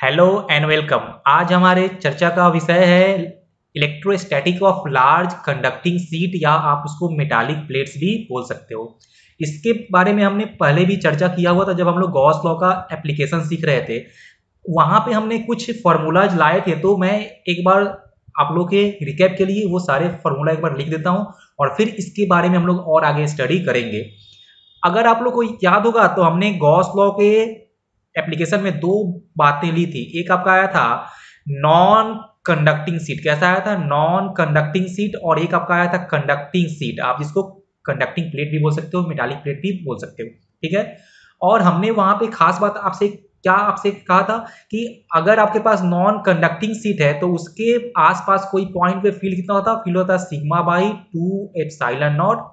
Hello and welcome. आज हमारे चर्चा का विषय है electrostatic of large conducting seat, या आप उसको मेटालिक प्लेट्स भी बोल सकते हो। इसके बारे में हमने पहले भी चर्चा किया हुआ था जब हम लोग गॉस लॉ का एप्लीकेशन सीख रहे थे। वहां पे हमने कुछ फॉर्मूलाज लाए थे, तो मैं एक बार आप लोग के रिकैप के लिए वो सारे फॉर्मूला एक बार लिख देता हूँ और फिर इसके बारे में हम लोग और आगे स्टडी करेंगे। अगर आप लोग को याद होगा तो हमने गॉस लॉ के एप्लीकेशन में दो बातें ली थी। एक आपका आया था नॉन कंडक्टिंग सीट, कैसा आया था? Non conducting seat. और एक आपका आया था कंडक्टिंग सीट, आप जिसको कंडक्टिंग प्लेट भी बोल सकते हो, मेटालिक प्लेट भी बोल सकते हो, ठीक है। और हमने वहां पे खास बात आपसे कहा था कि अगर आपके पास नॉन कंडक्टिंग सीट है तो उसके आसपास कोई पॉइंट पे फील्ड कितना होता है? फील्ड होता है सिग्मा बाई 2 एप्सिलॉन नॉट।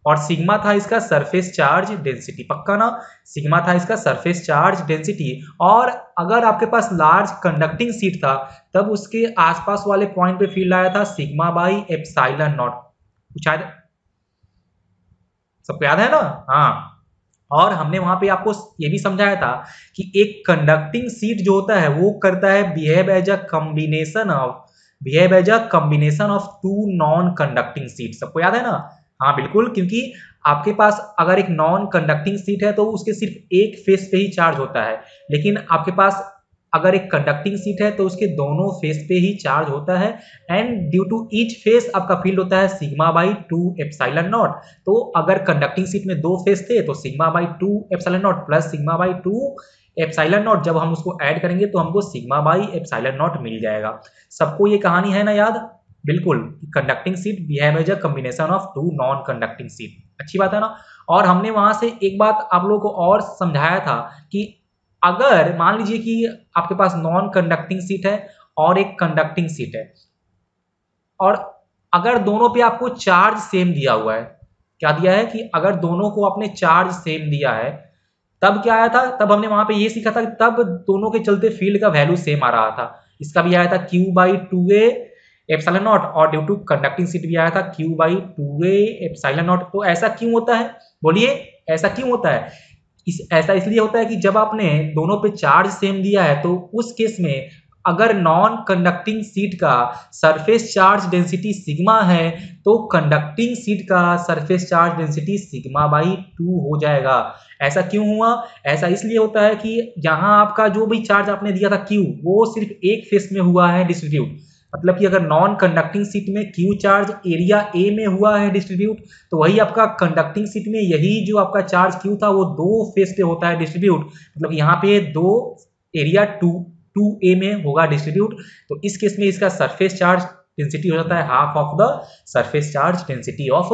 और सिग्मा था इसका सरफेस चार्ज डेंसिटी, पक्का ना? सिग्मा था इसका सरफेस चार्ज डेंसिटी। और अगर आपके पास लार्ज कंडक्टिंग सीट था तब उसके आसपास वाले पॉइंट पे फील्ड आया था सिग्मा बाई एप्सिलॉन नॉट। शायद सबको याद है ना? हाँ। और हमने वहां पे आपको ये भी समझाया था कि एक कंडक्टिंग सीट जो होता है वो करता है behave as a combination of two non conducting sheet. सबको याद है ना? हाँ बिल्कुल, क्योंकि आपके पास अगर एक नॉन कंडक्टिंग सीट है तो उसके सिर्फ एक फेस पे ही चार्ज होता है, लेकिन आपके पास अगर एक कंडक्टिंग सीट है तो उसके दोनों फेस पे ही चार्ज होता है। And due to each face आपका फील्ड होता है सिग्मा बाई 2 एप्सिलॉन नॉट। तो अगर कंडक्टिंग सीट में दो फेस थे तो sigma by 2 epsilon not plus sigma by 2 epsilon not, जब हम उसको ऐड करेंगे तो हमको सिग्मा बाई एप्सिलॉन नॉट मिल जाएगा। सबको ये कहानी है ना याद? बिल्कुल। Conducting sheet behave as a combination of two non conducting sheet, अच्छी बात है ना? और हमने वहां से एक बात आप लोगों को और समझाया था कि अगर मान लीजिए कि आपके पास नॉन कंडक्टिंग सीट है और एक कंडक्टिंग सीट है, और अगर दोनों पे आपको चार्ज सेम दिया हुआ है, क्या दिया है कि अगर दोनों को आपने चार्ज सेम दिया है, तब क्या आया था? तब हमने वहां पे ये सीखा था कि तब दोनों के चलते फील्ड का वैल्यू सेम आ रहा था। इसका भी आया था Q by 2a epsilon not, और ड्यू टू कंडक्टिंग सीट भी आया था Q by 2a epsilon not. तो ऐसा क्यों होता है? बोलिए, ऐसा क्यों होता है? ऐसा इसलिए होता है कि जब आपने दोनों पे चार्ज सेम दिया है तो उस केस में अगर नॉन कंडक्टिंग सीट का सरफेस चार्ज डेंसिटी सिग्मा है तो कंडक्टिंग सीट का surface charge density sigma by 2 हो जाएगा। ऐसा क्यों हुआ? ऐसा इसलिए होता है कि यहाँ आपका जो भी चार्ज आपने दिया था Q, वो सिर्फ एक फेस में हुआ है डिस्ट्रीब्यूट। मतलब कि अगर नॉन कंडक्टिंग सीट में Q चार्ज एरिया A में हुआ है डिस्ट्रीब्यूट, तो वही आपका कंडक्टिंग सीट में यही जो आपका चार्ज Q था वो दो फेस पे होता है डिस्ट्रीब्यूट। मतलब यहाँ पे दो एरिया 2a में होगा डिस्ट्रीब्यूट। तो इस केस में इसका सरफेस चार्ज डेंसिटी हो जाता है half of the surface charge density of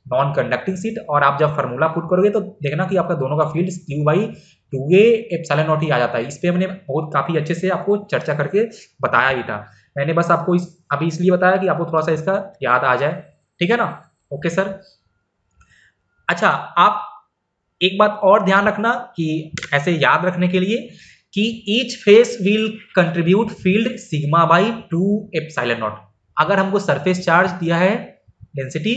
non conducting seat. और आप जब फार्मूला पुट करोगे तो देखना कि आपका दोनों का field Q by 2a epsilon naught ही आ जाता है। इस पे हमने बहुत काफी अच्छे से आपको चर्चा करके बताया भी था। मैंने बस आपको अभी इसलिए बताया कि आपको थोड़ा सा इसका याद आ जाए, ठीक है ना? Okay sir. अच्छा, आप एक बात और ध्यान रखना कि ऐसे याद रखने के लिए कि each face will contribute field sigma by 2 epsilon not. अगर हमको सरफेस चार्ज दिया है डेंसिटी,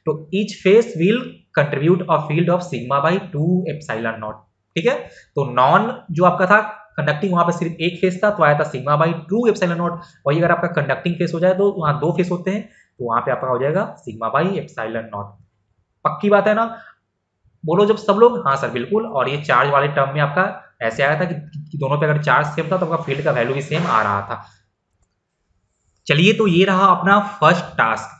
तो each face will contribute a field of sigma by 2 epsilon not, ठीक है। तो नॉन जो आपका था कंडक्टिंग, वहां पे सिर्फ एक फेस था तो आया था सिग्मा बाई 2 एप्सिलॉन नॉट। वही अगर आपका कंडक्टिंग फेस हो जाए तो वहां दो फेस होते हैं, तो वहां पे आपका हो जाएगा सिग्मा बाई एप्सिलॉन नॉट। पक्की बात है ना? बोलो जब सब लोग हाँ सर बिल्कुल। और ये चार्ज वाले टर्म में आपका ऐसे आया था कि दोनों पे अगर चार्ज सेम था तो आपका फील्ड का वैल्यू भी सेम आ रहा था। चलिए, तो ये रहा अपना फर्स्ट टास्क।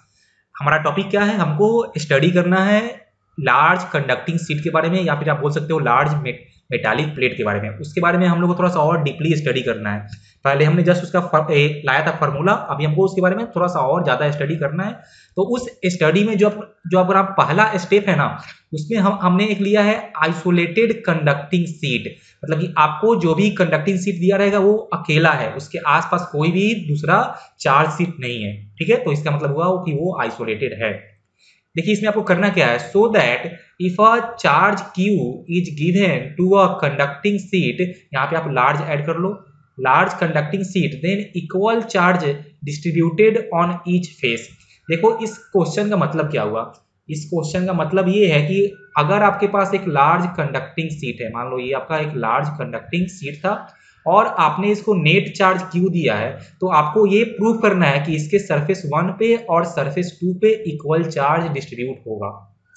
हमारा टॉपिक क्या है? हमको स्टडी करना है लार्ज कंडक्टिंग सीट के बारे में, या फिर आप बोल सकते हो लार्ज मेटालिक प्लेट के बारे में। उसके बारे में हम लोग को थोड़ा सा और डीपली स्टडी करना है। पहले हमने जस्ट उसका लाया था फार्मूला, अभी हमको उसके बारे में थोड़ा सा और ज्यादा स्टडी करना है। तो उस स्टडी में जो अगर पहला स्टेप है ना, उसमें हमने एक लिया है आइसोलेटेड कंडक्टिंग सीट। मतलब कि आपको जो भी कंडक्टिंग सीट दिया रहेगा वो अकेला है, उसके आसपास कोई भी दूसरा चार्ज सीट नहीं है, ठीक है। तो इसका मतलब हुआ कि वो आइसोलेटेड है। देखिए इसमें आपको करना क्या है, so that if a charge Q is given to a conducting sheet, यहाँ पे आप लार्ज ऐड कर लो, large conducting sheet, then equal charge distributed on each face. देखो इस क्वेश्चन का मतलब क्या हुआ? इस क्वेश्चन का मतलब ये है कि अगर आपके पास एक लार्ज कंडक्टिंग सीट है, मान लो ये आपका एक लार्ज कंडक्टिंग सीट था, और आपने इसको नेट चार्ज क्यू दिया है, तो आपको ये प्रूव करना है कि इसके सरफेस 1 पे और सरफेस 2 पे इक्वल चार्ज डिस्ट्रीब्यूट होगा।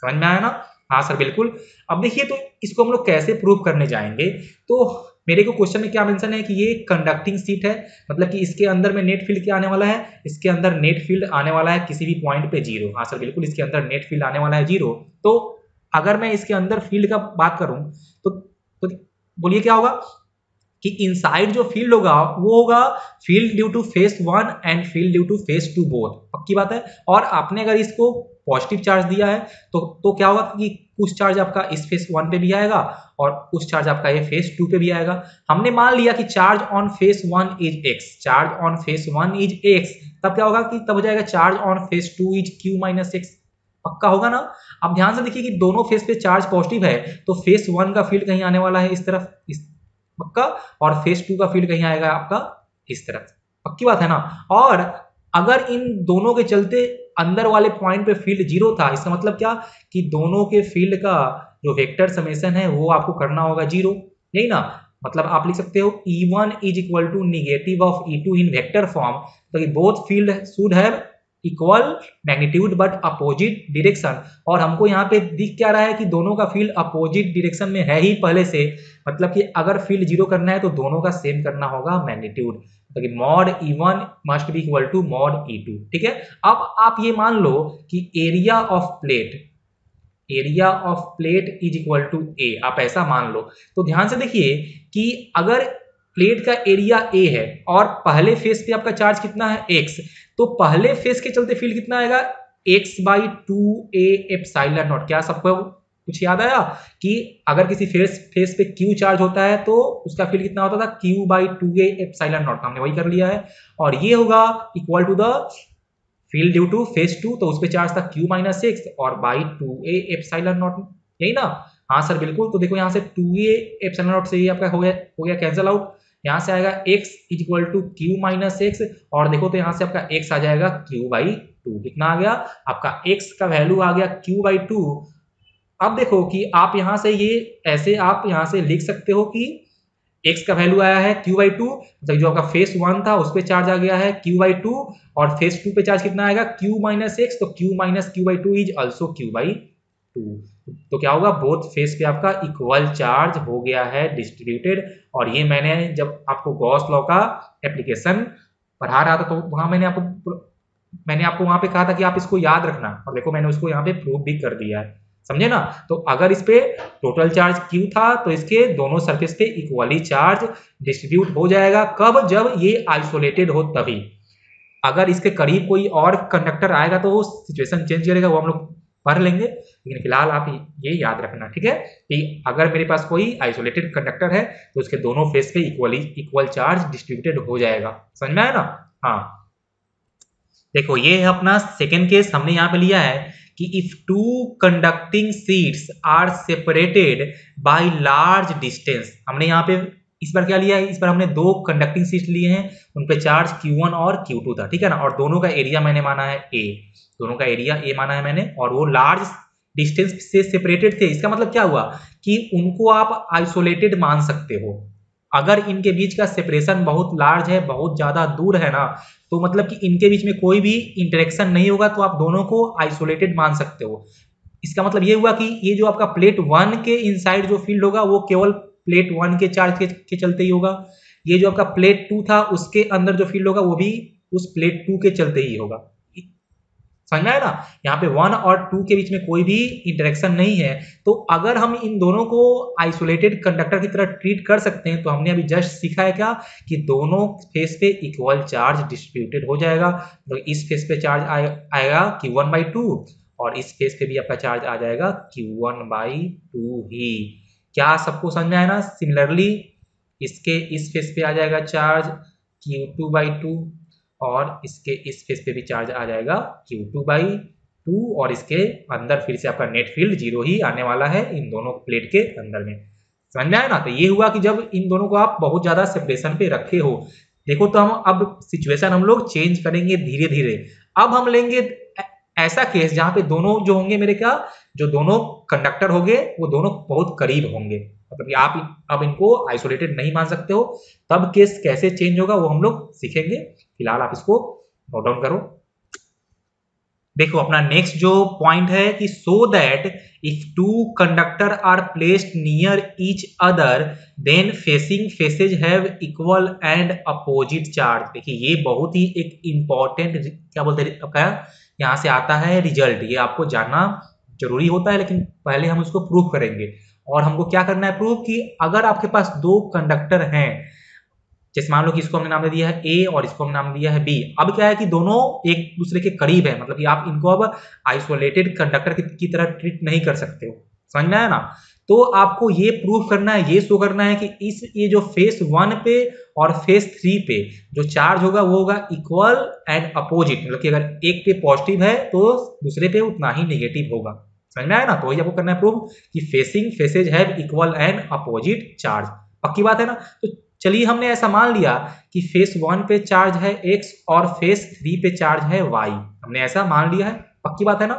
समझ में आया ना? हाँ सर बिल्कुल। अब देखिए तो इसको हम लोग कैसे प्रूव करने जाएंगे, तो मेरे को क्वेश्चन में क्या मेंशन है कि ये कंडक्टिंग सीट है, मतलब कि इसके अंदर में नेट फील्ड क्या आने वाला है, इसके अंदर नेट फील्ड आने वाला है किसी भी पॉइंट पे 0। हाँ सर बिल्कुल, इसके अंदर नेट फील्ड आने वाला है 0। तो अगर मैं इसके अंदर फील्ड का बात करूं तो बोलिए क्या होगा कि इनसाइड जो फील्ड होगा वो होगा field due to face 1 and field due to face 2 both. पक्की बात है। और आपने अगर इसको पॉजिटिव चार्ज दिया है तो क्या होगा कि कुछ चार्ज आपका इस फेस 1 पे भी आएगा और कुछ चार्ज आपका ये फेस 2 पे भी आएगा। हमने मान लिया कि charge on face 1 is x, charge on face 1 is x, तब क्या होगा कि तब हो जाएगा charge on face 2 is q minus x। पक्का होगा ना? अब ध्यान से देखिए कि दोनों फेस पे चार्ज पॉजिटिव है, तो फेस 1 का फील्ड कहीं आने वाला है इस तरफ, इस पक्का, और फेस 2 का फील्ड कहीं आएगा आपका इस तरफ। पक्की बात है ना? और अगर इन दोनों के चलते अंदर वाले पॉइंट पे फील्ड 0 था, इसका मतलब क्या कि दोनों के फील्ड का जो वेक्टर समेशन है वो आपको करना होगा 0, यही ना? मतलब आप लिख सकते हो E1 is equal to negative of E2 in vector form, तो both field should have equal magnitude but opposite direction. और हमको यहाँ पे दिख क्या रहा है कि दोनों का फील्ड अपोजिट डायरेक्शन में है ही पहले से, मतलब कि अगर फील्ड 0 करना है तो दोनों का सेम करना होगा मैग्नीट्यूड, तो mod E1 must be equal to mod E2। ठीक है। अब आप ये मान लो कि area of plate is equal to A, आप ऐसा मान लो। तो ध्यान से देखिए कि अगर प्लेट का एरिया ए है और पहले फेस पे आपका चार्ज कितना है x, तो पहले फेस के चलते फील्ड कितना आएगा x/2a एप्सिलॉन नॉट। क्या सबको कुछ याद आया कि अगर किसी फेस पे q चार्ज होता है तो उसका फील्ड कितना होता था q/2a एप्सिलॉन नॉट, हमने वही कर लिया है। और ये होगा equal to the field due to face 2, तो उस पे चार्ज था q माइनस x और बाई 2a एप्सिलॉन नॉट, यही ना? हाँ सर बिल्कुल। तो देखो यहाँ से 2a एप्सिलॉन नॉट से ये आपका हो गया कैंसिल आउट, यहाँ से आएगा x is equal to q minus x, और देखो तो यहाँ से आपका x आ जाएगा q/2। कितना आ गया आपका x का वैल्यू आ गया q/2। अब देखो कि आप यहाँ से ये ऐसे आप यहाँ से लिख सकते हो कि x का वैल्यू आया है q/2, मतलब जो आपका फेस 1 था उस पे चार्ज आ गया है q/2, और फेस 2 पे चार्ज कितना आएगा q माइनस एक्स, तो q minus q/2 is also q/2। तो क्या होगा, बोथ फेस पे आपका इक्वल चार्ज हो गया है डिस्ट्रीब्यूटेड। और ये मैंने जब आपको गॉस लॉ का एप्लीकेशन पढ़ा रहा था तो वहां मैंने आपको वहां पे कहा था कि आप इसको याद रखना, और देखो मैंने उसको यहाँ पे प्रूव भी कर दिया है। समझे ना? तो अगर इस पे टोटल चार्ज Q था तो इसके दोनों सरफेस पे इक्वली चार्ज डिस्ट्रीब्यूट हो जाएगा। कब? जब ये आइसोलेटेड हो तभी। अगर इसके करीब कोई और कंडक्टर आएगा तो वो सिचुएशन चेंज करेगा, वो हम लोग पढ़ लेंगे, लेकिन फिलहाल आप ये याद रखना, ठीक है, कि अगर मेरे पास कोई आइसोलेटेड कंडक्टर है तो उसके दोनों फेस पे इक्वल चार्ज डिस्ट्रीब्यूटेड हो जाएगा। समझ में आया ना? हाँ देखो ये है अपना सेकेंड केस, हमने यहाँ पे लिया है कि if two conducting sheets are separated by large distance. हमने यहाँ पे इस बार क्या लिया है, इस बार हमने दो कंडक्टिंग शीट्स लिए हैं, उन पे चार्ज Q1 और Q2 था, ठीक है ना, और दोनों का एरिया मैंने माना है A, दोनों का एरिया A माना है मैंने, और वो लार्ज डिस्टेंस से सेपरेटेड थे। इसका मतलब क्या हुआ कि उनको आप आइसोलेटेड मान सकते हो। अगर इनके बीच का सेपरेशन बहुत लार्ज है, बहुत ज्यादा दूर है ना, तो मतलब कि इनके बीच में कोई भी इंटरेक्शन नहीं होगा, तो आप दोनों को आइसोलेटेड मान सकते हो। इसका मतलब ये हुआ कि ये जो आपका प्लेट 1 के इनसाइड जो फील्ड होगा वो केवल प्लेट 1 के चार्ज के चलते ही होगा। ये जो आपका प्लेट 2 था उसके अंदर जो फील्ड होगा वो भी उस प्लेट 2 के चलते ही होगा। समझ में आया ना? यहाँ पे 1 और 2 के बीच में कोई भी इंटरेक्शन नहीं है, तो अगर हम इन दोनों को आइसोलेटेड कंडक्टर की तरह ट्रीट कर सकते हैं, तो हमने अभी जस्ट सीखा है क्या कि दोनों फेस पे इक्वल चार्ज डिस्ट्रीब्यूटेड हो जाएगा। तो इस फेस पे चार्ज आएगा Q1/2 और इस फेस पे भी आपका चार्ज आ जाएगा Q1/2 ही। क्या सबको समझ में आया ना? सिमिलरली इसके इस फेस पे आ जाएगा चार्ज Q2/2 और इसके इस फेस पे भी चार्ज आ जाएगा Q2/2, और इसके अंदर फिर से आपका नेट फील्ड 0 ही आने वाला है इन दोनों प्लेट के अंदर में। समझ में आया ना? तो ये हुआ कि जब इन दोनों को आप बहुत ज्यादा सेपरेशन पे रखे हो। देखो तो हम अब सिचुएशन हम लोग चेंज करेंगे धीरे धीरे। अब हम लेंगे ऐसा केस जहां पे दोनों जो होंगे मेरे क्या, जो दोनों कंडक्टर होंगे वो दोनों बहुत करीब होंगे, मतलब कि आप अब इनको आइसोलेटेड नहीं मान सकते हो। तब केस कैसे चेंज होगा वो हम लोग सीखेंगे। फिलहाल आप इसको नोट डाउन करो। देखो अपना नेक्स्ट जो पॉइंट है कि so that if two conductor are placed near each other then facing faces have equal and opposite charge. देखिए ये बहुत ही एक इंपॉर्टेंट क्या बोलते हैं आपका यहाँ से आता है रिजल्ट, ये आपको जानना जरूरी होता है, लेकिन पहले हम उसको प्रूव करेंगे। और हमको क्या करना है प्रूव कि अगर आपके पास दो कंडक्टर हैं, जैसे मान लो कि इसको हमने नाम दे दिया है ए और इसको हमने नाम दिया है बी। अब क्या है कि दोनों एक दूसरे के करीब है, मतलब कि आप इनको अब आइसोलेटेड कंडक्टर की तरह ट्रीट नहीं कर सकते हो। समझ में आया ना? तो आपको ये प्रूव करना है, ये शो करना है कि ये जो फेस 1 पे और फेस 3 पे जो चार्ज होगा वो होगा इक्वल एंड अपोजिट, मतलब कि अगर एक पे पॉजिटिव है तो दूसरे पे उतना ही नेगेटिव होगा। समझ में आया ना? तो वही आपको करना है प्रूव कि facing faces have equal and opposite charge. पक्की बात है ना? तो चलिए हमने ऐसा मान लिया कि फेस 1 पे चार्ज है x और फेस 3 पे चार्ज है y, हमने ऐसा मान लिया है। पक्की बात है ना?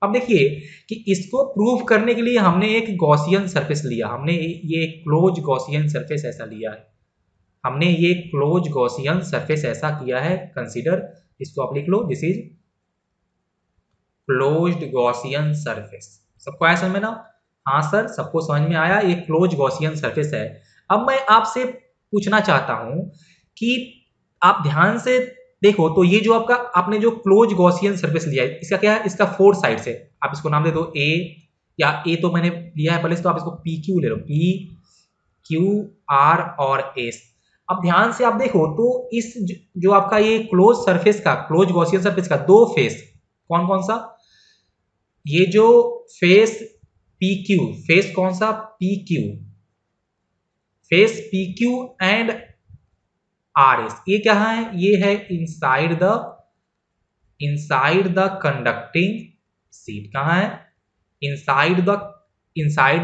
अब देखिए कि इसको प्रूव करने के लिए हमने एक गॉसियन सरफेस लिया, हमने ये क्लोज गॉसियन सरफेस ऐसा लिया है, हमने ये क्लोज गॉसियन सरफेस ऐसा किया है कंसीडर। इसको आप लिख लो, this is closed Gaussian surface. सबको आया समझ में ना? हाँ सर, सबको समझ में आया, ये क्लोज गॉसियन सरफेस है। अब मैं आपसे पूछना चाहता हूं कि आप ध्यान से देखो तो ये जो आपने जो क्लोज गॉसियन सरफेस लिया है इसका क्या है, इसका 4 साइड्स है। आप इसको नाम दे दो ए, या ए तो मैंने लिया है पहले से, तो आप इसको पी क्यू ले लो, पी क्यू आर और एस। अब ध्यान से आप देखो तो इस जो आपका ये क्लोज सरफेस का, क्लोज गॉसियन सरफेस का दो फेस कौन कौन सा, ये जो फेस पी क्यू, फेस कौन सा, P Q, face P Q and R S, ये क्या है, ये है इनसाइड द कंडक्टिंग सीट। कहां है, इनसाइड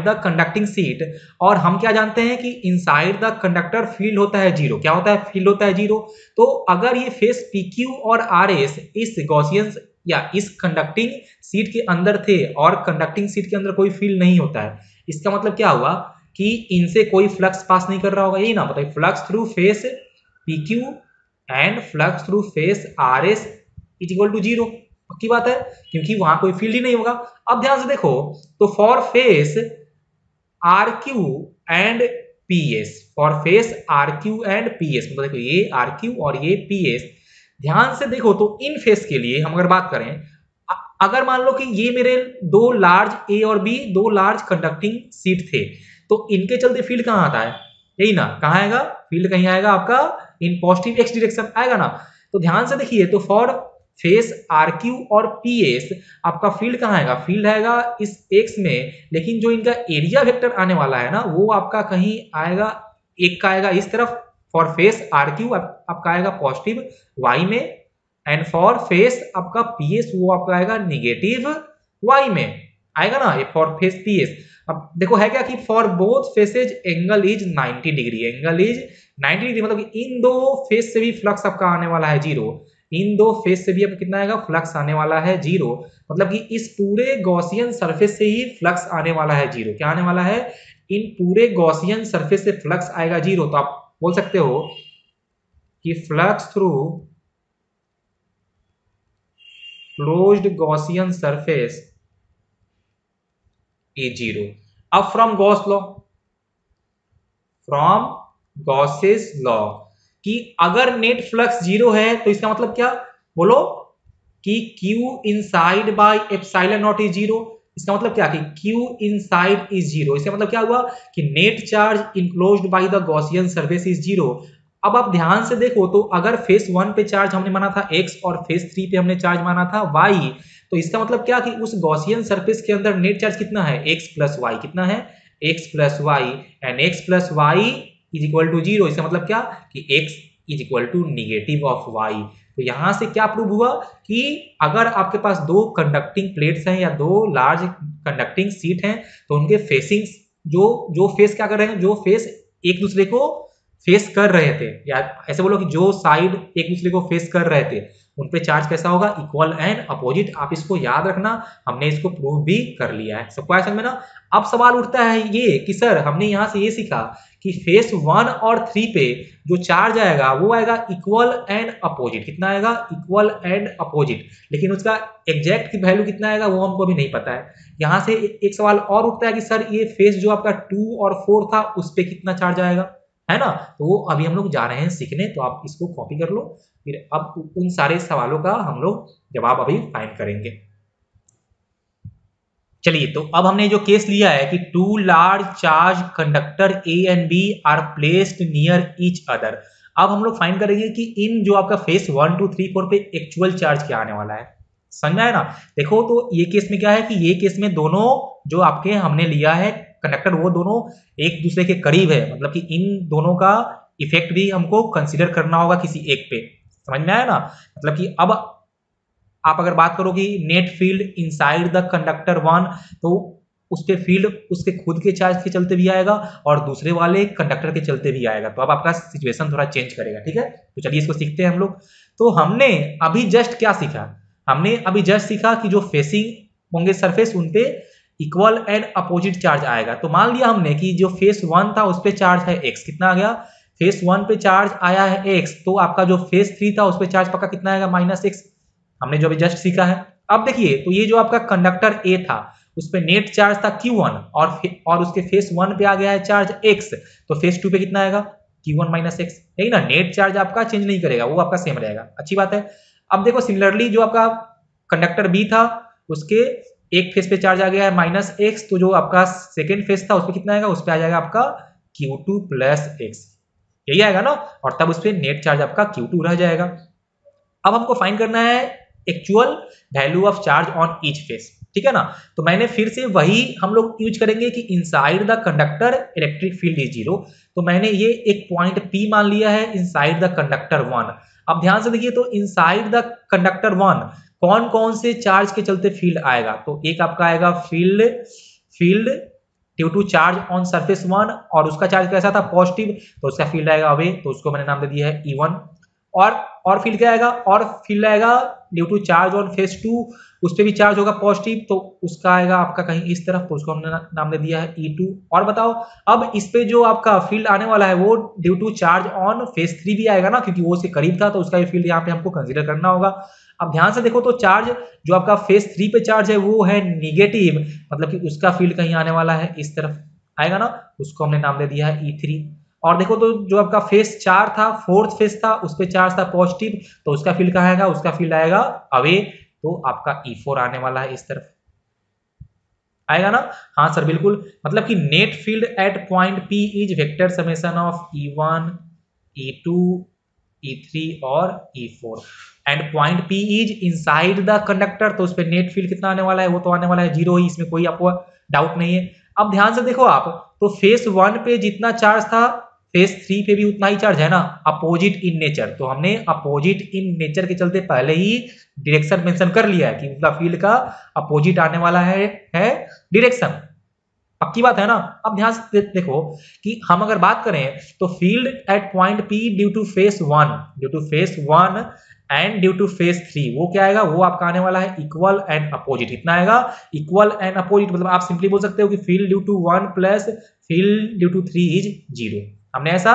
द कंडक्टिंग सीट। और हम क्या जानते हैं कि इनसाइड द कंडक्टर फील्ड होता है जीरो। क्या होता है, फील्ड होता है जीरो। तो अगर ये फेस पी क्यू और आर एस इस गॉसियन या इस कंडक्टिंग सीट के अंदर थे और कंडक्टिंग सीट के अंदर कोई फील्ड नहीं होता है, इसका मतलब क्या हुआ कि इनसे कोई फ्लक्स पास नहीं कर रहा होगा, यही ना बताइए, flux through face P Q and flux through face R S is equal to zero. पक्की बात है, क्योंकि वहां कोई फील्ड ही नहीं होगा। अब ध्यान से देखो तो for face R Q and P S, for face R Q and P S, मतलब देखो ये आर क्यू और ये पी एस, ध्यान से देखो तो इन फेस के लिए हम अगर बात करें, अगर मान लो कि ये मेरे दो लार्ज ए और बी, दो लार्ज कंडक्टिंग सीट थे, तो इनके चलते फील्ड कहां आता है, यही ना, कहां आएगा फील्ड, कहीं आएगा आपका इन पॉजिटिव एक्स डायरेक्शन आएगा ना। तो ध्यान से देखिए तो फॉर फेस आर क्यू और पी एस आपका फील्ड कहां आएगा, फील्ड आएगा इस एक्स में, लेकिन जो इनका एरिया वेक्टर आने वाला है ना वो आपका कहीं आएगा, एक का आएगा इस तरफ, फॉर फेस आर क्यू आपका आएगा पॉजिटिव वाई में, एंड फॉर फेस आपका पी एस वो आपका आएगा निगेटिव वाई में, आएगा ना ये फॉर फेस पी एस। अब देखो है क्या कि for both faces angle is 90 degree, angle is 90 degree, मतलब कि इन दो फेस से भी फ्लक्स आपका आने वाला है जीरो, इन दो फेस से भी आपका कितना आएगा, फ्लक्स आने वाला है जीरो, मतलब कि इस पूरे गॉसियन सरफेस से ही फ्लक्स आने वाला है जीरो। क्या आने वाला है, इन पूरे गॉसियन सरफेस से फ्लक्स आएगा जीरो। तो आप बोल सकते हो कि flux through closed Gaussian surface is zero. अब from Gauss law, from Gauss's law कि अगर नेट फ्लक्स जीरो है तो इसका मतलब क्या, बोलो कि Q inside by epsilon not is zero. इसका मतलब क्या कि Q इनसाइड इज जीरो, इसका मतलब क्या हुआ कि net charge enclosed by the Gaussian surface is zero. अब आप ध्यान से देखो तो अगर फेस 1 पे चार्ज हमने माना था x और फेस 3 पे हमने चार्ज माना था y, तो इसका मतलब क्या कि उस गॉसियन सरफेस के अंदर नेट चार्ज कितना है, x प्लस वाई, कितना है, x plus Y, and x plus Y is equal to zero. इसका मतलब क्या कि x is equal to negative of y। तो यहां से क्या प्रूव हुआ कि अगर आपके पास दो कंडक्टिंग प्लेट्स हैं या दो लार्ज कंडक्टिंग सीट हैं तो उनके फेसिंग जो फेस क्या कर रहे हैं, जो फेस एक दूसरे को फेस कर रहे थे, या ऐसे बोलो कि जो साइड एक दूसरे को फेस कर रहे थे उन पे चार्ज कैसा होगा, इक्वल एंड अपोजिट। आप इसको याद रखना, हमने इसको प्रूव भी कर लिया है। सबको आया समझ में ना। अब सवाल उठता है ये कि सर हमने यहाँ से ये सीखा कि फेस 1 और 3 पे जो चार्ज आएगा वो आएगा इक्वल एंड अपोजिट। कितना आएगा, इक्वल एंड अपोजिट, लेकिन उसका एग्जैक्ट वैल्यू कितना आएगा वो हमको अभी नहीं पता है। यहाँ से एक सवाल और उठता है कि सर ये फेस जो आपका 2 और 4 था उस पे कितना चार्ज आएगा, है ना। तो वो अभी हम लोग जा रहे हैं सीखने, तो आप इसको कॉपी कर लो, फिर अब उन सारे सवालों का हम लोग जवाब अभी फाइंड करेंगे। चलिए, तो अब हमने जो केस लिया है कि two large charge conductor A and B are placed near each other. अब हम लोग फाइंड करेंगे कि इन जो आपका फेस 1 2 3 4 पे एक्चुअल चार्ज क्या आने वाला है। समझ आया ना। देखो तो ये केस में क्या है कि ये केस में दोनों जो आपके हमने लिया है कंडक्टर वो दोनों एक दूसरे के करीब है, मतलब कि इन दोनों का इफेक्ट भी हमको कंसीडर करना होगा किसी एक पे। समझ में आया ना। मतलब कि अब आप अगर बात करो कि net field inside the conductor 1, तो उस पे फील्ड उसके खुद के चार्ज के चलते भी आएगा और दूसरे वाले कंडक्टर के चलते भी आएगा। तो अब आपका सिचुएशन थोड़ा चेंज करेगा, ठीक है। तो चलिए इसको सीखते हैं हम लोग। तो हमने अभी जस्ट क्या सीखा, हमने अभी जस्ट सीखा कि जो फेसिंग होंगे सरफेस उन पे इक्वल एंड अपोजिट चार्ज आएगा। तो मान लिया हमने कि जो फेस 1 था उस पे चार्ज है x, कितना आ गया, फेस 1 पे चार्ज आया है x, तो आपका जो फेस 3 था उस पे चार्ज पक्का कितना आएगा, -x। हमने जो अभी जस्ट सीखा है। अब देखिए, तो ये जो आपका कंडक्टर ए था उस पे नेट चार्ज था Q1 और उसके फेस 1 पे आ गया है चार्ज x, तो फेस 2 पे कितना आएगा, Q1 - x, यही ना। नेट चार्ज आपका चेंज नहीं करेगा, वो आपका सेम रहेगा, अच्छी बात है। अब देखो सिमिलरली जो आपका कंडक्टर बी था उसके एक फेस पे चार्ज आ गया है -x, तो जो आपका सेकेंड फेस था उस पर कितना आएगा, उस पर आ जाएगा आपका Q2 + x, यही आएगा ना। और तब उस पर नेट चार्ज आपका Q2 रह जाएगा। अब हमको फाइंड करना है actual value of charge on each face, ठीक है ना। तो मैंने फिर से वही हम लोग यूज करेंगे कि inside the conductor electric field is 0। तो मैंने ये एक पॉइंट P मान लिया है इनसाइड द कंडक्टर 1। अब ध्यान से देखिए, तो इनसाइड द कंडक्टर 1 कौन कौन से चार्ज के चलते फील्ड आएगा, तो एक आपका आएगा field field due to charge on surface 1, और उसका चार्ज कैसा था, पॉजिटिव, तो उसका फील्ड आएगा अवे, तो उसको मैंने नाम दे दिया है E1। और फील्ड क्या आएगा, और फील्ड आएगा due to charge on face 2, उस पर भी चार्ज होगा पॉजिटिव, तो उसका आएगा आपका कहीं इस तरफ, तो उसको हमने नाम दे दिया है E2। और बताओ, अब इस पे जो आपका फील्ड आने वाला है वो due to charge on face 3 भी आएगा ना, क्योंकि वो उसके करीब था, तो उसका फील्ड यहाँ पे हमको कंसीडर करना होगा। अब ध्यान से देखो, तो चार्ज जो आपका फेस 3 पे चार्ज है वो है निगेटिव, मतलब कि उसका फील्ड कहीं आने वाला है इस तरफ आएगा ना, उसको हमने नाम दे दिया है E3। और देखो, तो जो आपका फेस 4 था, फोर्थ फेस था, उस पे चार्ज था पॉजिटिव, तो उसका फील्ड कहाँ आएगा, उसका फील्ड आएगा अवे, तो आपका E4 आने वाला है इस तरफ आएगा ना। हाँ सर बिल्कुल, मतलब कि net field at point P is vector summation of E1 E2 E3 और E4 and point P is inside the conductor, तो उस पे नेट फील्ड कितना आने वाला है, वो तो आने वाला है 0 ही, इसमें कोई आपको डाउट नहीं है। अब ध्यान से देखो आप, तो फेस 1 पे जितना चार्ज था फेस 3 पे भी उतना ही चार्ज है ना, अपोजिट इन नेचर। तो हमने अपोजिट इन नेचर के चलते पहले ही डायरेक्शन मेंशन कर लिया है कि उसका फील्ड का अपोजिट आने वाला है डायरेक्शन, पक्की बात है ना। अब ध्यान से देखो कि हम अगर बात करें तो field at point P due to face 1 and due to face 3 वो क्या आएगा, वो आपका आने वाला है इक्वल एंड अपोजिट। कितना आएगा, इक्वल एंड अपोजिट, मतलब आप सिंपली बोल सकते हो कि field due to 1 plus field due to 3 is 0। हमने ऐसा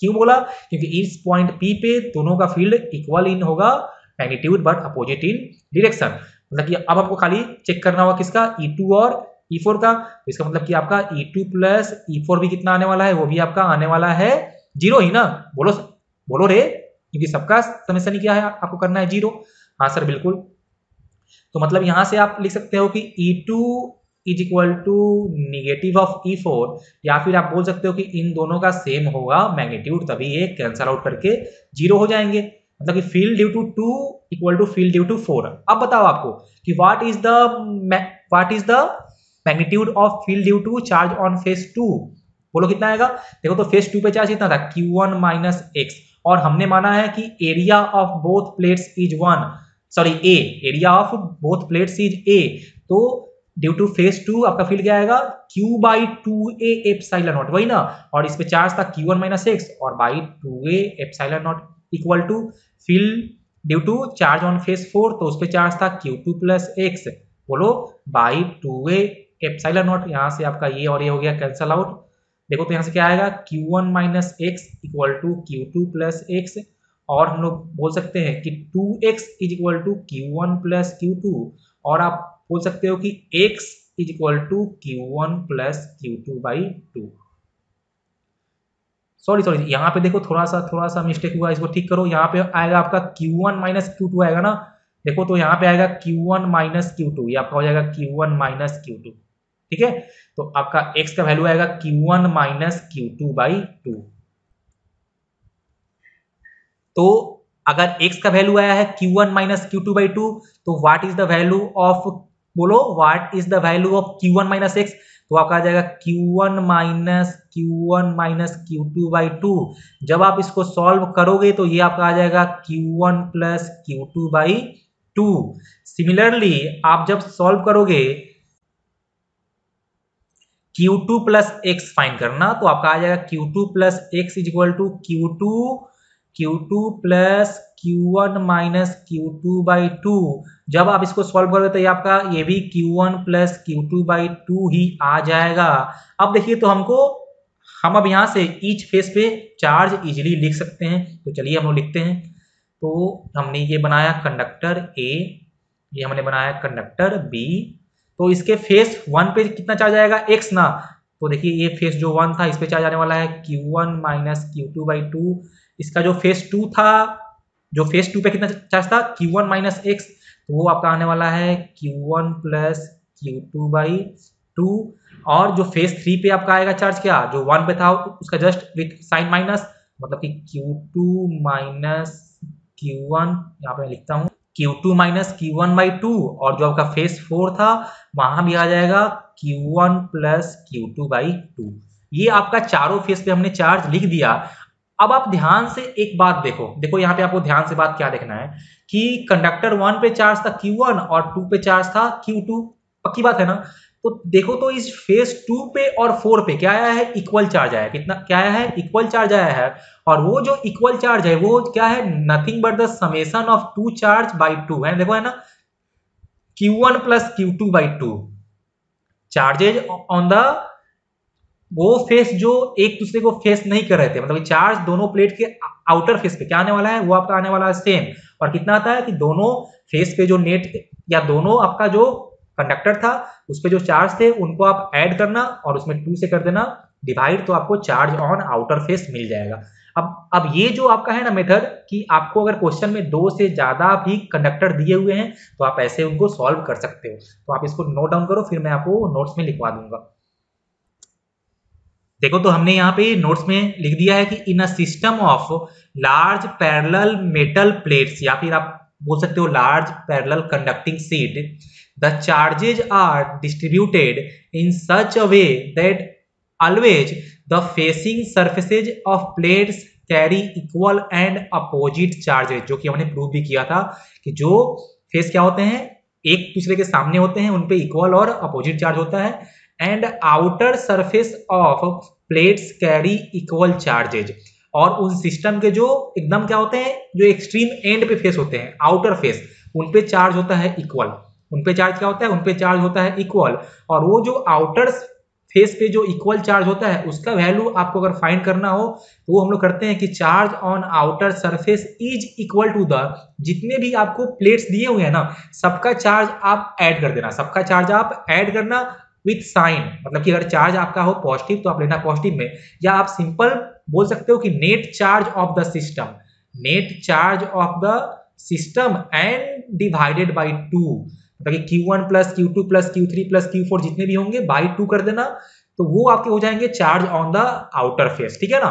क्यों बोला, क्योंकि इस पॉइंट P पे दोनों का फील्ड इक्वल इन होगा magnitude but opposite in direction. मतलब कि अब आपको खाली चेक करना होगा किसका, E2 और E4 का। तो इसका मतलब कि आपका E2 प्लस E4 भी कितना आने वाला है, वो भी आपका आने वाला है 0 ही ना। बोलो बोलो रे, क्योंकि सबका समेशन क्या है, आपको करना है 0। हाँ सर बिल्कुल। तो मतलब यहां से आप लिख सकते हो कि E2 is equal to negative of E4, या फिर आप बोल सकते हो कि इन दोनों का सेम होगा मैग्नीट्यूड, तभी ये कैंसल आउट करके 0 हो जाएंगे। मतलब कि field due to 2 equal to field due to 4। अब बताओ आपको कि what is the magnitude of field due to charge on face 2। बोलो कितना आएगा। देखो, तो फेस 2 पे चार्ज कितना था, Q1 - x, और हमने माना है कि area of both plates is 1, sorry A, area of both plates is a. तो ड्यू टू फेज 2 आपका फील्ड क्या आएगा, Q/2A एप्सिलॉन नॉट, वही ना, और इस पे चार्ज था Q1 माइनस एक्स और by 2A epsilon not equal to field due to charge on phase 4, तो उस पे चार्ज था Q2 प्लस एक्स, बोलो बाई 2A एप्सिलॉन नॉट। यहाँ से आपका ये और ये हो गया कैंसल आउट। देखो तो यहाँ से क्या आएगा, Q1 minus x equal to Q2 plus x, और हम लोग बोल सकते हैं कि 2x is equal to Q1 plus Q2, और आप बोल सकते हो कि x is equal to Q1 plus Q2 by 2। Sorry यहाँ पे देखो थोड़ा सा मिस्टेक हुआ, इसको ठीक करो। यहाँ पे आएगा आपका Q1 माइनस Q2 आएगा ना, देखो तो यहाँ पे आएगा Q1 माइनस Q2, ये आपका हो जाएगा Q1 माइनस Q2, ठीक है। तो आपका x का वैल्यू आएगा Q1 माइनस Q2 बाई 2। तो अगर x का वैल्यू आया है Q1 माइनस Q2 बाई 2, तो what is the value of, बोलो what is the value of Q1 minus x, तो आपका आ जाएगा Q1 माइनस Q2 बाई 2। जब आप इसको सॉल्व करोगे तो ये आपका आ जाएगा Q1 plus Q2 by 2। Similarly आप जब सॉल्व करोगे Q2 प्लस एक्स फाइंड करना, तो आपका आ जाएगा Q2 plus x is equal to Q2 plus Q1 minus Q2 by 2। जब आप इसको सॉल्व करोगे तो ये आपका ये भी Q1 प्लस Q2 बाई 2 ही आ जाएगा। अब देखिए तो हम अब यहाँ से ईच फेस पे चार्ज इजीली लिख सकते हैं, तो चलिए हम लोग लिखते हैं। तो हमने ये बनाया कंडक्टर A, ये हमने बनाया कंडक्टर B, तो इसके फेस 1 पे कितना चार्ज आएगा, x ना, तो देखिए ये फेस जो 1 था इस पे चार्ज आने वाला है Q1 माइनस Q2 बाई 2। इसका जो फेस 2 था, जो फेस 2 पे कितना चार्ज था Q1 माइनस x, तो वो आपका आने वाला है Q1 प्लस Q2 बाई 2। और जो फेस 3 पे आपका आएगा चार्ज क्या, जो 1 पे था उसका जस्ट विथ साइन माइनस, मतलब कि Q2 माइनस Q1, यहाँ पे मैं लिखता हूँ Q2 माइनस Q1 बाई 2, और जो आपका फेस 4 था वहां भी आ जाएगा Q1 प्लस Q2 बाई 2। ये आपका चारों फेस पे हमने चार्ज लिख दिया। अब आप ध्यान से एक बात देखो यहाँ पे आपको ध्यान से बात क्या देखना है कि कंडक्टर 1 पे चार्ज था Q1 और 2 पे चार्ज था Q2, पक्की बात है ना। तो देखो तो इस फेस 2 पे और 4 पे क्या आया है, इक्वल चार्ज आया है। कितना क्या आया है, इक्वल चार्ज आया है। और वो जो इक्वल चार्ज है वो क्या है, nothing but the summation of 2 charge by 2 है। देखो है ना, Q1 plus Q2 by 2 charges on the वो फेस जो एक दूसरे को फेस नहीं कर रहे थे, मतलब चार्ज दोनों प्लेट के आउटर फेस पे क्या आने वाला है, वो आपका आने वाला है सेम। और कितना आता है कि दोनों फेस पे जो नेट या दोनों आपका जो कंडक्टर था उस पे जो चार्ज थे उनको आप ऐड करना और उसमें 2 से कर देना डिवाइड, तो आपको चार्ज ऑन आउटर फेस मिल जाएगा। अब ये जो आपका है ना मेथड कि आपको अगर क्वेश्चन में 2 से ज्यादा भी कंडक्टर दिए हुए हैं तो आप ऐसे उनको सॉल्व कर सकते हो। तो आप इसको नोट डाउन करो, फिर मैं आपको नोट्स में लिखवा दूंगा। देखो तो हमने यहाँ पे नोट्स में लिख दिया है कि in a system of large parallel metal plates, या फिर आप बोल सकते हो large parallel conducting sheet, the charges are distributed in such a way that always the facing surfaces of plates carry equal and opposite charges. जो कि हमने prove भी किया था कि जो फेस क्या होते हैं, एक दूसरे के सामने होते हैं, उन पे इक्वल और अपोजिट चार्ज होता है। And outer surface of plates carry equal charges, और उन सिस्टम के जो एकदम क्या होते हैं, जो एक्सट्रीम एंड पे फेस होते हैं, आउटर फेस, उन पे चार्ज होता है इक्वल। उन पे चार्ज क्या होता है, उन पे चार्ज होता है इक्वल। और वो जो आउटर फेस पे जो इक्वल चार्ज होता है उसका वैल्यू आपको अगर फाइंड करना हो तो वो हम लोग करते हैं कि charge on outer surface is equal to the, जितने भी आपको प्लेट्स दिए हुए हैं ना सबका चार्ज आप ऐड कर देना, सबका चार्ज आप ऐड करना विथ साइन। मतलब कि अगर चार्ज आपका हो पॉजिटिव तो आप लेना पॉजिटिव में, या आप सिंपल बोल सकते हो कि net charge of the system, net charge of the system and divided by 2, मतलब कि Q1 plus Q2 plus Q3 plus Q4 जितने भी होंगे बाई 2 कर देना, तो वो आपके हो जाएंगे charge on the outer face. ठीक है ना,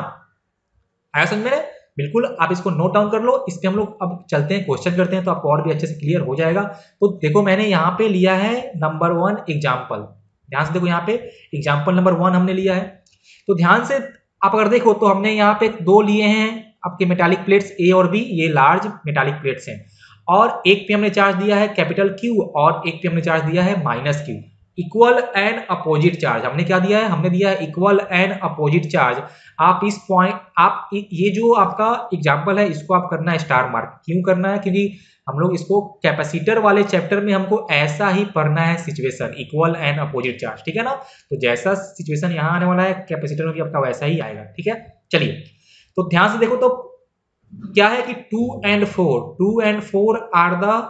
आया समझ में? बिल्कुल, आप इसको नोट डाउन कर लो। इस पे हम लोग अब चलते हैं, क्वेश्चन करते हैं, तो आपको और भी अच्छे से क्लियर हो जाएगा। तो देखो मैंने यहाँ पे लिया है नंबर 1 एग्जाम्पल, ध्यान से देखो यहाँ पे एग्जाम्पल नंबर 1 हमने लिया है। तो ध्यान से आप अगर देखो तो हमने यहाँ पे 2 लिए हैं आपके मेटालिक प्लेट्स A और B, ये लार्ज मेटालिक प्लेट्स हैं। और एक पे हमने चार्ज दिया है कैपिटल Q और एक पे हमने चार्ज दिया है minus Q। Equal and opposite charge. हमने क्या दिया है, हमने दिया है इक्वल एंड अपोजिट चार्ज। आप इस पॉइंट, आप ये जो आपका एग्जांपल है इसको आप करना है स्टार मार्क। क्यों करना है, क्योंकि हम लोग इसको कैपेसिटर वाले चैप्टर में हमको ऐसा ही पढ़ना है, situation equal and opposite charge, ठीक है ना। तो जैसा सिचुएशन यहाँ आने वाला है कैपेसिटर में भी आपका वैसा ही आएगा, ठीक है। चलिए तो ध्यान से देखो, तो क्या है कि 2 and 4 आर द,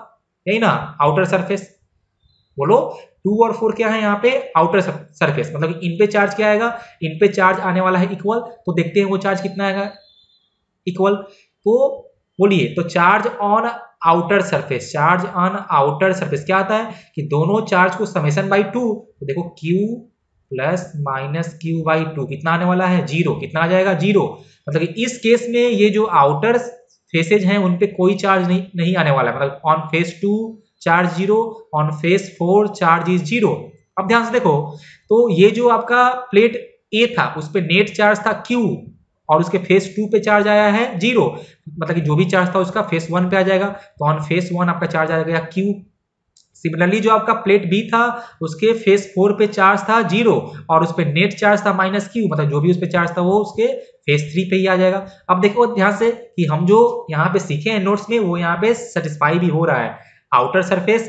यही ना, आउटर सरफेस। बोलो 2 और 4 क्या है यहाँ पे, आउटर सरफेस, मतलब इन पे चार्ज क्या आएगा, इन पे चार्ज आने वाला है इक्वल। तो देखते हैं वो चार्ज कितना आएगा, इक्वल। तो बोलिए, तो charge on outer surface, charge on outer surface क्या आता है कि दोनों चार्ज को समेशन बाई 2, तो देखो Q plus minus Q by 2 कितना आने वाला है, 0। कितना आ जाएगा, 0। मतलब कि इस केस में ये जो आउटर फेसेज हैं उन पे कोई चार्ज नहीं आने वाला है, मतलब on face 2 charge 0, on face 4 charge is 0। अब ध्यान से देखो, तो ये जो आपका प्लेट ए था उस पे नेट चार्ज था Q, और उसके फेस 2 पे चार्ज आया है 0, मतलब कि जो भी चार्ज था उसका फेस 1 पे आ जाएगा। तो ऑन फेस 1 आपका चार्ज आ जाएगा Q। सिमिलरली जो आपका प्लेट बी था उसके फेस 4 पे चार्ज था 0, और उस पे नेट चार्ज था माइनस Q, मतलब जो भी उस पे चार्ज था वो उसके फेस 3 पे ही आ जाएगा। अब देखो ध्यान से कि हम जो यहाँ पे सीखे हैं नोट्स में वो यहाँ पे सेटिस्फाई भी हो रहा है। आउटर सरफेस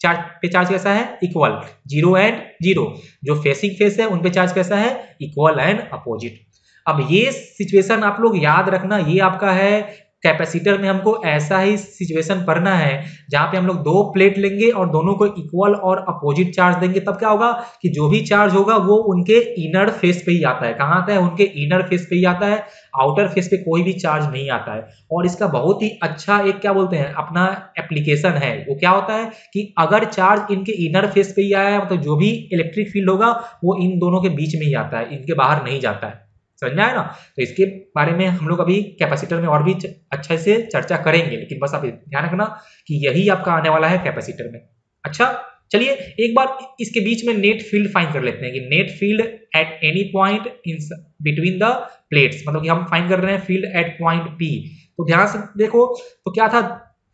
चार्ज पे चार्ज कैसा है, इक्वल, 0 एंड 0। जो फेसिंग फेस है उन पे चार्ज कैसा है, इक्वल एंड अपोजिट। अब ये सिचुएशन आप लोग याद रखना, ये आपका है कैपेसिटर में हमको ऐसा ही सिचुएशन पढ़ना है जहां पे हम लोग दो प्लेट लेंगे और दोनों को इक्वल और अपोजिट चार्ज देंगे। तब क्या होगा कि जो भी चार्ज होगा वो उनके इनर फेस पे ही आता है। कहां आता है, उनके इनर फेस पे ही आता है, आउटर फेस पे कोई भी चार्ज नहीं आता है। और इसका बहुत ही अच्छा एक क्या बोलते हैं अपना एप्लीकेशन है, वो क्या होता है कि अगर चार्ज इनके इनर फेस पे ही आया है, मतलब जो भी इलेक्ट्रिक फील्ड होगा वो इन दोनों के बीच में ही आता है, इनके बाहर नहीं जाता है। समझ में आया ना। तो इसके बारे में हम लोग अभी कैपेसिटर में और भी अच्छे से चर्चा करेंगे, लेकिन बस आप ध्यान रखना कि यही आपका आने वाला है कैपेसिटर में। अच्छा चलिए एक बार इसके बीच में नेट फील्ड फाइंड कर लेते हैं कि net field at any point in between the plates, मतलब कि हम फाइंड कर रहे हैं फील्ड एट पॉइंट P। तो ध्यान से देखो, तो क्या था,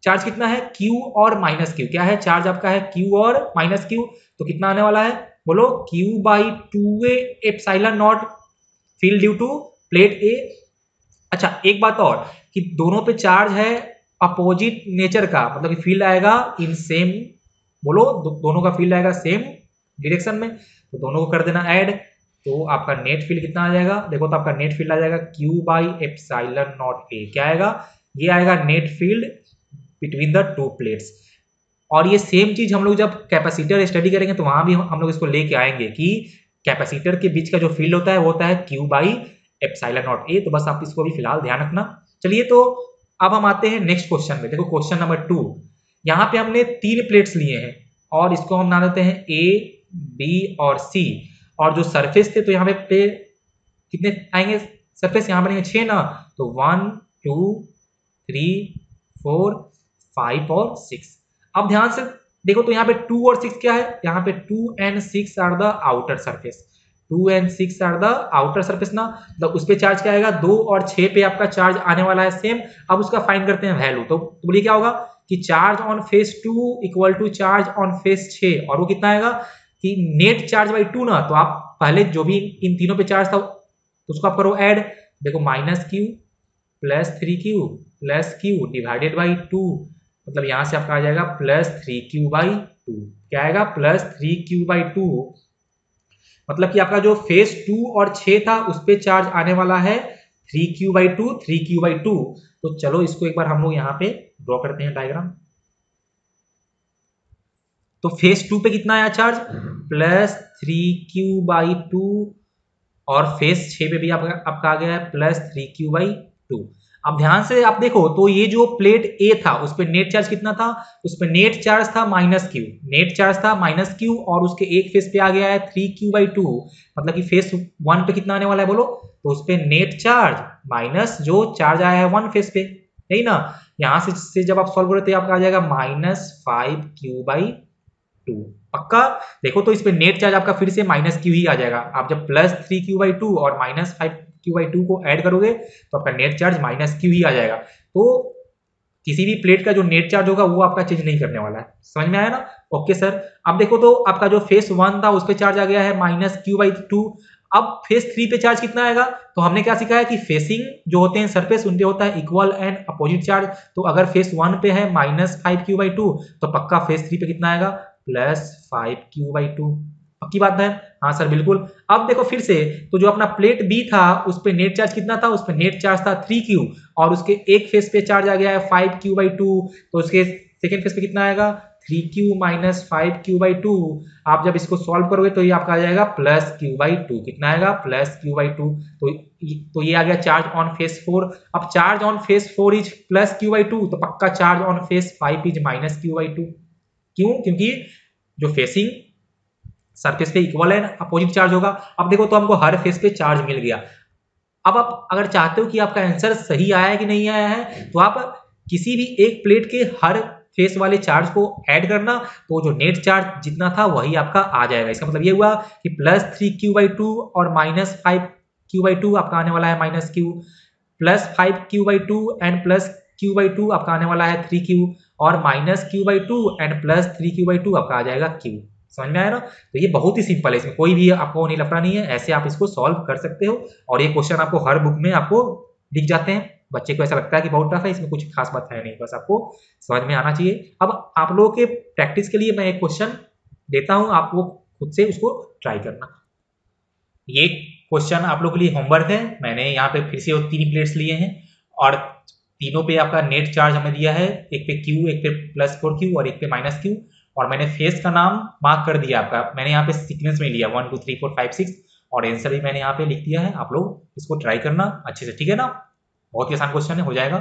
चार्ज कितना है, Q और माइनस Q। क्या है, चार्ज आपका है Q और माइनस Q। तो कितना आने वाला है, बोलो Q by 2A epsilon naught field due to plate A. अच्छा एक बात और कि दोनों पे चार्ज है अपोजिट नेचर का, मतलब कि फील्ड आएगा इन सेम, बोलो दोनों का फील्ड आएगा सेम डायरेक्शन में। तो दोनों को कर देना ऐड, तो आपका नेट फील्ड कितना आ जाएगा, देखो तो आपका नेट फील्ड आ जाएगा Q by epsilon not a. क्या आएगा, ये आएगा net field between the two plates. और ये सेम चीज हम लोग जब कैपेसिटर स्टडी करेंगे तो वहां भी हम लोग इसको लेके आएंगे कि कैपेसिटर के बीच का जो फील्ड होता है वो होता है Q by epsilon not a. तो बस आप इसको भी फिलहाल ध्यान रखना। चलिए तो अब हम आते हैं नेक्स्ट क्वेश्चन में। देखो क्वेश्चन नंबर 2, यहाँ पे हमने 3 प्लेट्स लिए हैं और इसको हम नाम देते हैं A, B और C। और जो सरफेस थे तो यहाँ पे कितने आएंगे, सरफेस यहाँ बनेंगे 6 ना, तो 1 2 3 4 5 और 6। अब ध्यान से देखो, तो यहाँ पे 2 और 6 क्या है, यहाँ पे 2 and 6 are the outer surface, 2 and 6 are the outer surface ना। तो उस पे चार्ज क्या आएगा, 2 और 6 पे आपका चार्ज आने वाला है सेम। अब उसका फाइंड करते हैं वैल्यू। तो बोलिए क्या होगा कि charge on face 2 equal to charge on face 6, और वो कितना आएगा कि नेट चार्ज बाई 2 ना। तो आप पहले जो भी इन तीनों पे चार्ज था उसको आप करो ऐड। देखो minus Q plus 3Q plus Q divided by 2, मतलब यहां से आपका आ जाएगा प्लस 3Q बाई 2। क्या आएगा, प्लस 3Q बाई 2। मतलब कि आपका जो फेस 2 और 6 था उस पे चार्ज आने वाला है 3Q बाई 2, 3Q बाई 2। तो चलो इसको एक बार हम लोग यहाँ पे ड्रॉ करते हैं डायग्राम। तो फेस 2 पे कितना आया चार्ज, प्लस 3Q बाई 2, और फेस 6 पे भी आपका आ गया है प्लस 3Q बाई 2। अब ध्यान से आप देखो, तो ये जो प्लेट ए था उस पे नेट चार्ज कितना था, उस पे नेट चार्ज था माइनस Q, नेट चार्ज था माइनस Q, और उसके एक फेस पे आ गया है 3Q बाई 2। मतलब कि फेस 1 पे कितना आने वाला है बोलो, तो उस पे नेट चार्ज माइनस जो चार्ज आया है 1 फेस पे, यही ना। यहां से जब आप सॉल्व करोगे तो आपका आ जाएगा माइनस 5Q बाई 2 पक्का। देखो तो इस पे नेट चार्ज आपका फिर से माइनस Q ही आ जाएगा। आप जब प्लस 3Q बाई 2 और माइनस 5Q बाई 2 को ऐड करोगे तो आपका नेट चार्ज माइनस Q ही आ जाएगा। तो किसी भी प्लेट का जो नेट चार्ज होगा वो आपका चेंज नहीं करने वाला है। समझ में आया ना? Okay sir. अब देखो तो आपका जो फेस 1 था उस पे चार्ज आ गया है -q/2। अब फेस 3 पे चार्ज कितना आएगा? तो हमने क्या सीखा है कि फेसिंग जो होते हैं सरफेस उन पे होता है इक्वल एंड अपोजिट चार्ज। तो अगर फेस 1 पे है -5q/2 तो पक्का फेस 3 पे कितना आएगा? +5q/2। पक्की बात है? हाँ सर बिल्कुल। अब देखो फिर से, तो जो अपना प्लेट बी था उस पे नेट चार्ज कितना था? उस पे नेट चार्ज था 3q और उसके एक फेस पे चार्ज आ गया है 5q/2। तो उसके सेकेंड फेस पे कितना आएगा? 3q - 5q/2। आप जब इसको सॉल्व करोगे तो ये आपका आ जाएगा +q/2। कितना आएगा? +q/2। तो ये आ गया चार्ज ऑन फेस 4। अब charge on face 4 is +q/2 तो पक्का charge on face 5 is -q/2। क्यों? क्योंकि जो फेसिंग सरफेस पे इक्वल है अपोजिट चार्ज होगा। अब देखो तो हमको हर फेस पे चार्ज मिल गया। अब आप अगर चाहते हो कि आपका आंसर सही आया है कि नहीं आया है तो आप किसी भी एक प्लेट के हर फेस वाले चार्ज को ऐड करना, तो जो नेट चार्ज जितना था वही आपका आ जाएगा। इसका मतलब ये हुआ कि +3q/2 और -5q/2 आपका आने वाला है -q, +5q/2 एंड +q/2 आपका आने वाला है 3q और -q/2 एंड +3q/2 आपका आ जाएगा q। समझ में आया ना? तो ये बहुत ही सिंपल है, इसमें कोई भी आपको नहीं लफड़ा नहीं है। ऐसे आप इसको सॉल्व कर सकते हो और ये क्वेश्चन आपको हर बुक में आपको दिख जाते हैं। बच्चे को ऐसा लगता है कि बहुत टफ है, इसमें कुछ खास बात है नहीं, बस आपको समझ में आना चाहिए। अब आप लोगों के प्रैक्टिस के लिए मैं एक क्वेश्चन देता हूं, आप वो खुद से उसको ट्राई करना। ये क्वेश्चन आप लोग के लिए होमवर्क है। मैंने यहाँ पे फिर से 3 प्लेट्स लिए हैं और तीनों पे आपका नेट चार्ज हमें दिया है, एक पे Q, एक पे +4q और एक पे -q। और मैंने फेस का नाम मार्क कर दिया आपका, मैंने यहाँ पे सीक्वेंस में लिया 1 2 3 4 5 6 और आंसर भी मैंने यहाँ पे लिख दिया है। आप लोग इसको ट्राई करना अच्छे से, ठीक है ना? बहुत ही आसान क्वेश्चन है, हो जाएगा।